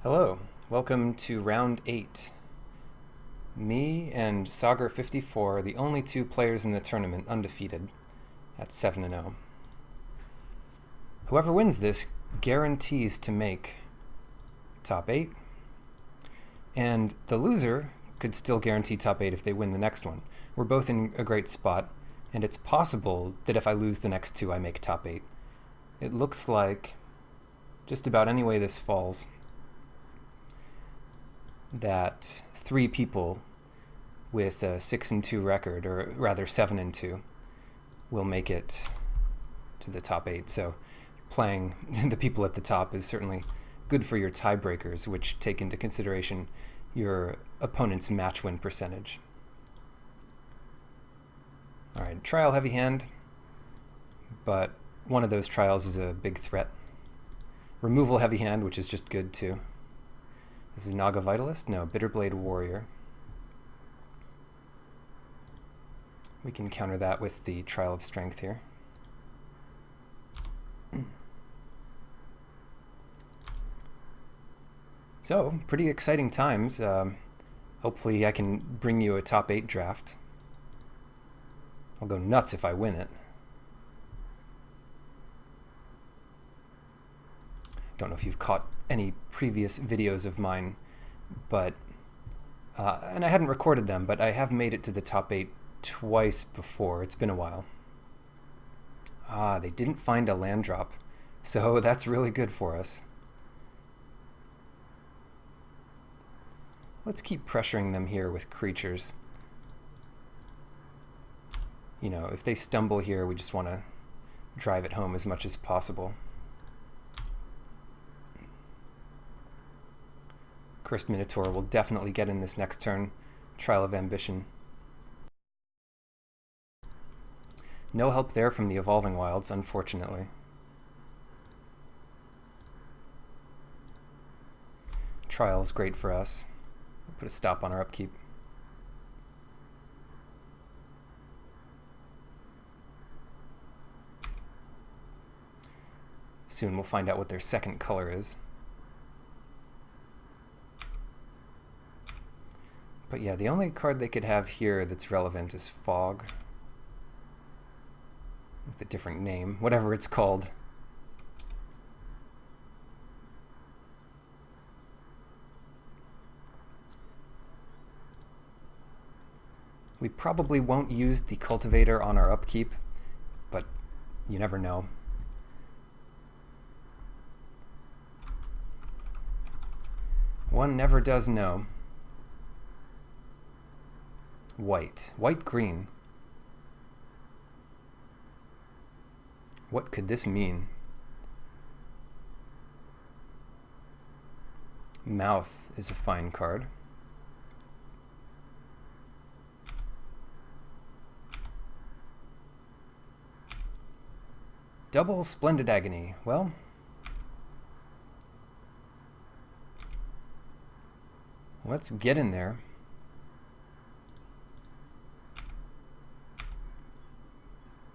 Hello, welcome to round 8. Me and Sagar54 are the only two players in the tournament undefeated at 7-0. Whoever wins this guarantees to make top 8, and the loser could still guarantee top 8 if they win the next one. We're both in a great spot, and it's possible that if I lose the next two I make top 8. It looks like just about any way this falls that 3 people with a 6-2 record, or rather 7-2, will make it to the top 8. So playing the people at the top is certainly good for your tiebreakers, which take into consideration your opponent's match win percentage. Alright, trial heavy hand, but one of those trials is a big threat. Removal heavy hand, which is just good too. This is Naga Vitalist? No, Bitterblade Warrior. We can counter that with the Trial of Strength here. So, pretty exciting times. Hopefully I can bring you a top 8 draft. I'll go nuts if I win it. Don't know if you've caught any previous videos of mine, but and I hadn't recorded them, but I have made it to the top 8 twice before. It's been a while. They didn't find a land drop, so that's really good for us. Let's keep pressuring them here with creatures. You know, if they stumble here, we just want to drive it home as much as possible. Cursed Minotaur will definitely get in this next turn. Trial of Ambition. No help there from the Evolving Wilds, unfortunately. Trial's great for us. We'll put a stop on our upkeep. Soon we'll find out what their second color is. But yeah, the only card they could have here that's relevant is Fog. With a different name, whatever it's called. We probably won't use the Cultivator on our upkeep, but you never know. One never does know. White. White-green. What could this mean? Mouth is a fine card. Double Splendid Agony. Well, let's get in there.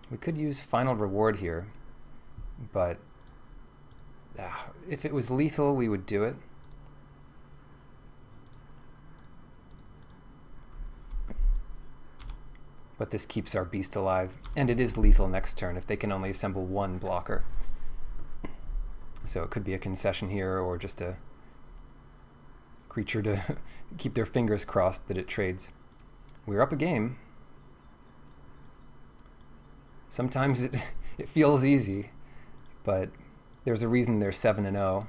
We could use Final Reward here, but if it was lethal, we would do it. But this keeps our beast alive, and it is lethal next turn if they can only assemble one blocker. So it could be a concession here, or just a creature to keep their fingers crossed that it trades. We're up a game. Sometimes it feels easy, but there's a reason they're 7-0.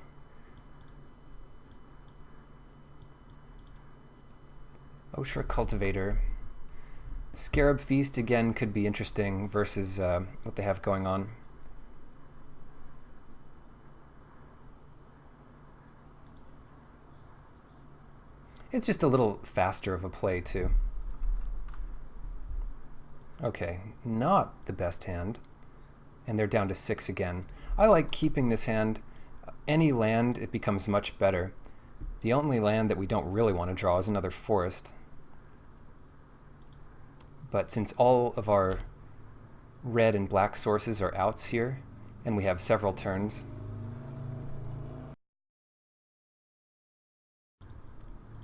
Oshra Cultivator. Scarab Feast again could be interesting versus what they have going on. It's just a little faster of a play too. Okay, not the best hand. And they're down to 6 again. I like keeping this hand. Any land, it becomes much better. The only land that we don't really want to draw is another forest. But since all of our red and black sources are outs here, and we have several turns,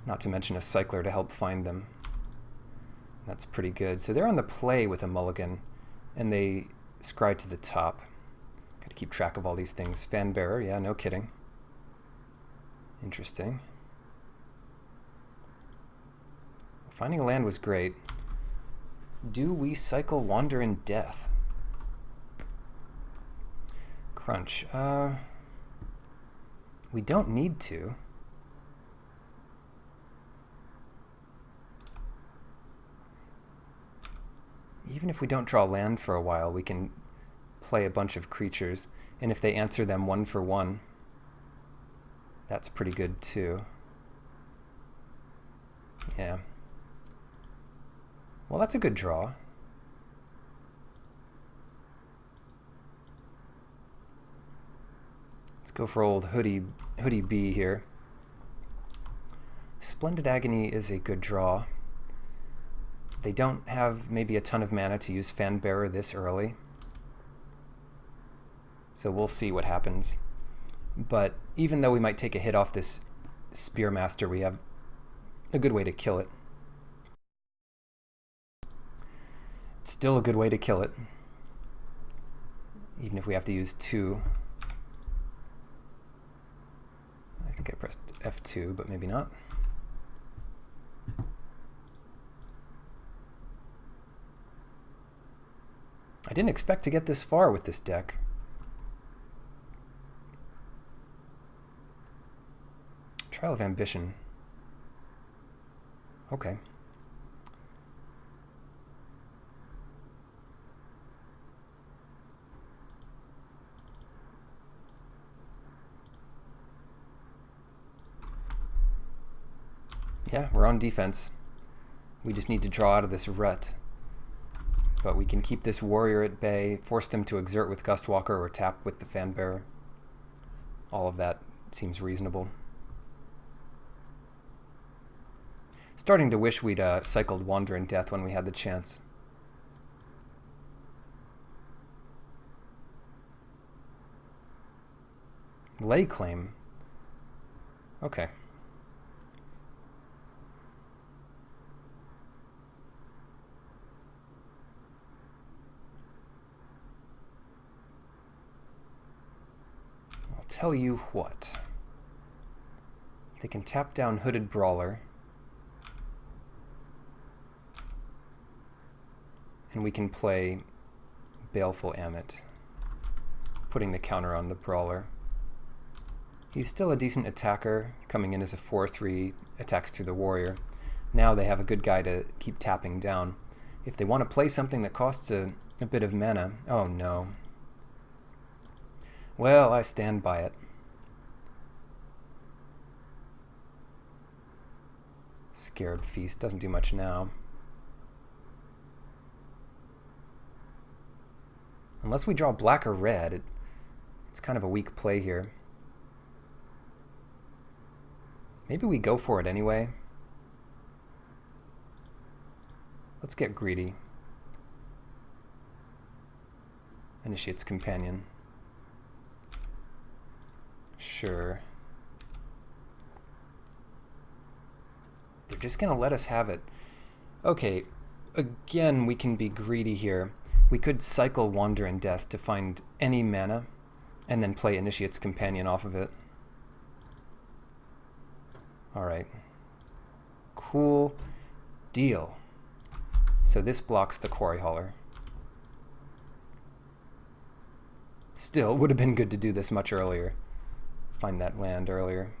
Not to mention a cycler to help find them. That's pretty good. So they're on the play with a mulligan, and they scry to the top. Got to keep track of all these things. Fanbearer, yeah, no kidding. Interesting. Finding a land was great. Do we cycle Wander in Death? Crunch. We don't need to. Even if we don't draw land for a while, we can play a bunch of creatures, and if they answer them 1 for 1, that's pretty good too. Yeah. Well, that's a good draw. Let's go for old Hoodie B here. Splendid Agony is a good draw. They don't have maybe a ton of mana to use Fanbearer this early. So we'll see what happens. But even though we might take a hit off this Spearmaster, we have a good way to kill it. It's still a good way to kill it. Even if we have to use 2. I think I pressed F2, but maybe not. I didn't expect to get this far with this deck. Trial of Ambition. Okay. Yeah, we're on defense. We just need to draw out of this rut. But we can keep this warrior at bay, force them to exert with Gustwalker or tap with the Fanbearer. All of that seems reasonable. Starting to wish we'd cycled Wander in Death when we had the chance. Lay Claim. Okay. I'll tell you what. They can tap down Hooded Brawler. And we can play Baleful Amit, putting the counter on the Brawler. He's still a decent attacker, coming in as a 4/3, attacks through the warrior. Now they have a good guy to keep tapping down. If they want to play something that costs a bit of mana, oh no. Well, I stand by it. Scarab Feast doesn't do much now. Unless we draw black or red, it's kind of a weak play here. Maybe we go for it anyway. Let's get greedy. Initiate's Companion. Sure. They're just gonna let us have it. Okay, again, we can be greedy here. We could cycle Wander in Death to find any mana, and then play Initiate's Companion off of it. Alright. Cool deal. So this blocks the Quarry Hauler. Still, would have been good to do this much earlier. Find that land earlier.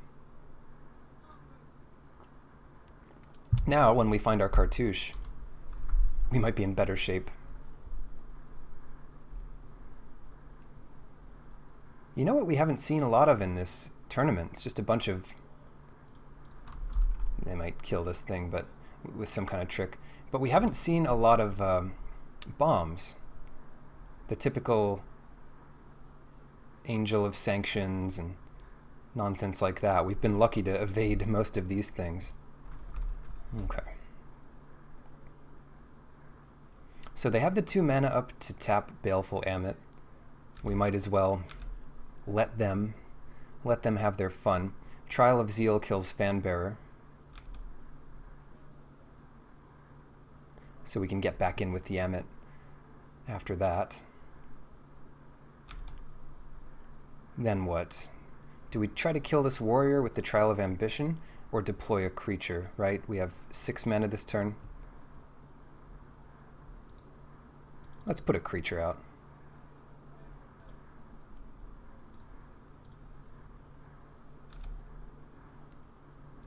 Now, when we find our cartouche, we might be in better shape. You know what we haven't seen a lot of in this tournament? It's just a bunch of... They might kill this thing, but with some kind of trick. But we haven't seen a lot of bombs. The typical Angel of Sanctions and nonsense like that. We've been lucky to evade most of these things. Okay. So they have the 2 mana up to tap Baleful Amit. We might as well let them have their fun. Trial of Zeal kills Fanbearer. so we can get back in with the Emmet after that. Then what? Do we try to kill this warrior with the Trial of Ambition, or deploy a creature, right? We have 6 mana this turn. Let's put a creature out.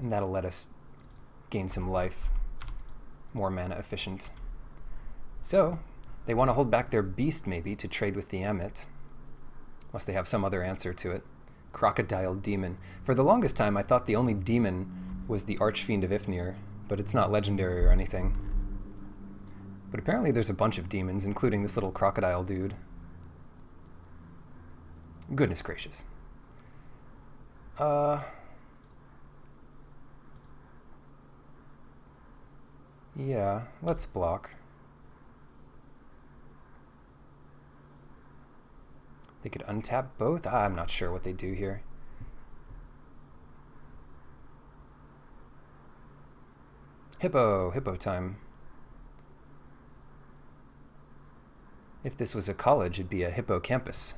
And that'll let us gain some life. More mana efficient. So, they want to hold back their beast maybe to trade with the Emmet. Unless they have some other answer to it. Crocodile Demon. For the longest time I thought the only demon was the Archfiend of Ifnir, but it's not legendary or anything. But apparently there's a bunch of demons, including this little crocodile dude. Goodness gracious. Yeah, let's block. They could untap both? I'm not sure what they do here. Hippo time. If this was a college, it'd be a hippocampus.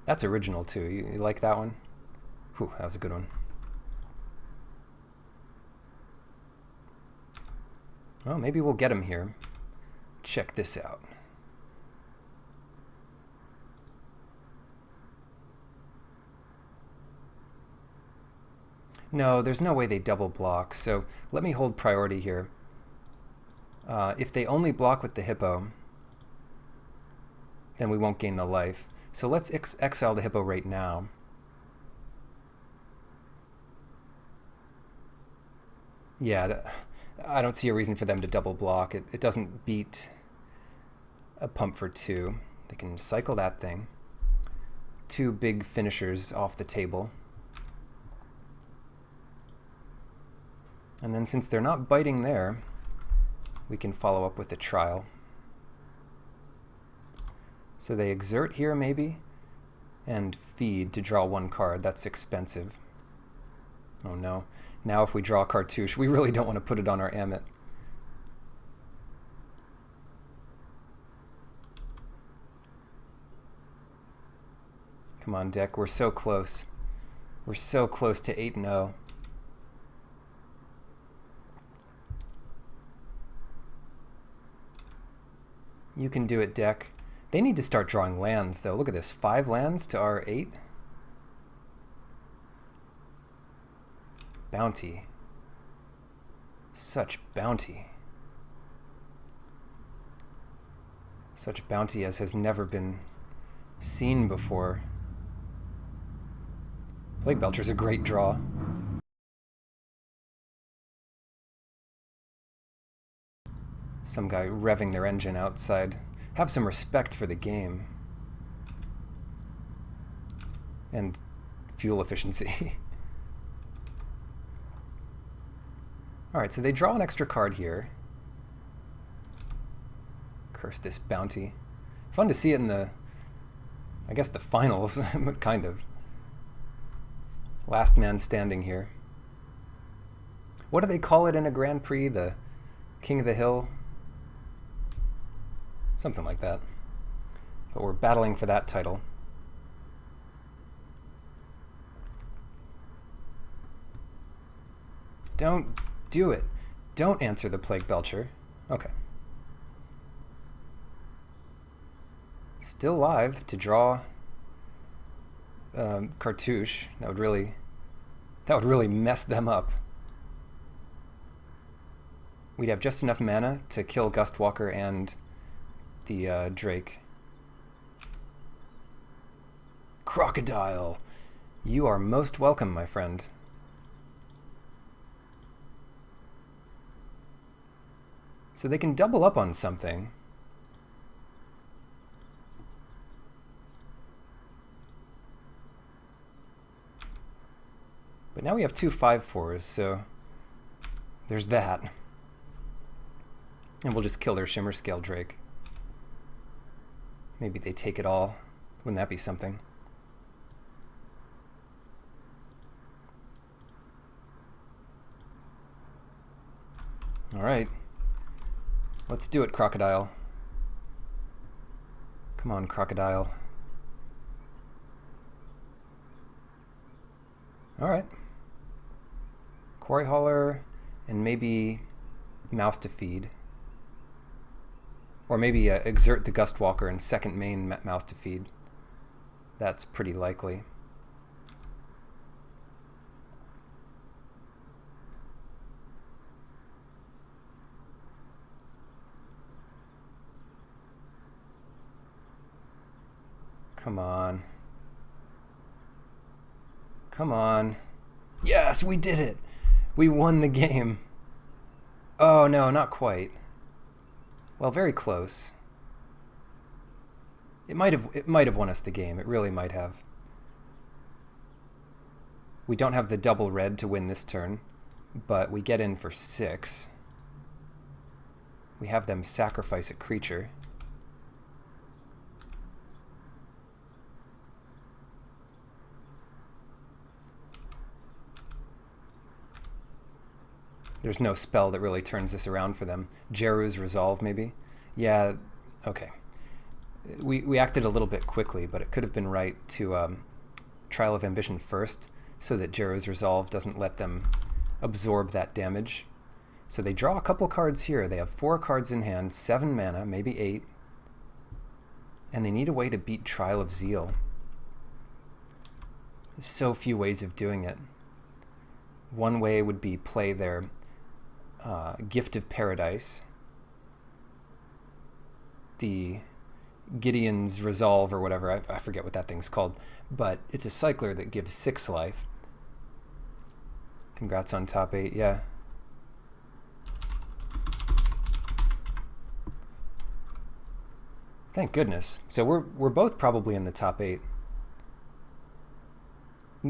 That's original too. You like that one? Whew, that was a good one. Well, maybe we'll get him here. Check this out. No, there's no way they double block, so let me hold priority here. If they only block with the hippo, then we won't gain the life. So let's exile the hippo right now. Yeah, I don't see a reason for them to double block. It doesn't beat a pump for 2. They can cycle that thing. 2 big finishers off the table. And then since they're not biting there, we can follow up with a trial. So they exert here maybe, and feed to draw 1 card. That's expensive. Oh no. Now if we draw Cartouche, we really don't want to put it on our Emmet. Come on, deck. We're so close. We're so close to 8-0. You can do it, deck. They need to start drawing lands, though. Look at this. 5 lands to our 8. Bounty. Such bounty. Such bounty as has never been seen before. Plague Belcher's a great draw. Some guy revving their engine outside. Have some respect for the game. And fuel efficiency. Alright, so they draw an extra card here. Curse this bounty. Fun to see it in the, I guess, the finals, but kind of. Last man standing here. What do they call it in a Grand Prix? The King of the Hill? Something like that. But we're battling for that title. Don't do it. Don't answer the Plague Belcher. Okay. Still live to draw Cartouche. That would really mess them up. We'd have just enough mana to kill Gustwalker and the Drake. Crocodile! You are most welcome, my friend. So they can double up on something. But now we have 2 5/4s, so there's that. And we'll just kill their Shimmer Scale Drake. Maybe they take it all. Wouldn't that be something? Alright. Let's do it, Crocodile. Come on, Crocodile. Alright. Quarry Hauler and maybe Mouth to Feed. Or maybe Exert the Gustwalker and second main Mouth to Feed. That's pretty likely. Come on. Come on. Yes, we did it! We won the game. Oh no, not quite. Well, very close. It might have won us the game. It really might have. We don't have the double red to win this turn, but we get in for 6. We have them sacrifice a creature. There's no spell that really turns this around for them. Jeru's Resolve, maybe? Yeah, okay. We acted a little bit quickly, but it could have been right to Trial of Ambition first, so that Jeru's Resolve doesn't let them absorb that damage. So they draw a couple cards here. They have 4 cards in hand, 7 mana, maybe 8. And they need a way to beat Trial of Zeal. There's so few ways of doing it. One way would be play their Gift of Paradise, the Gideon's Resolve or whatever, I forget what that thing's called, but it's a cycler that gives 6 life. Congrats on top 8, yeah. Thank goodness. So we're both probably in the top 8.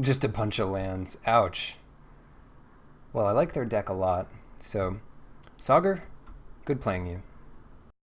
Just a bunch of lands. Ouch. Well, I like their deck a lot. So, Sauger, good playing you.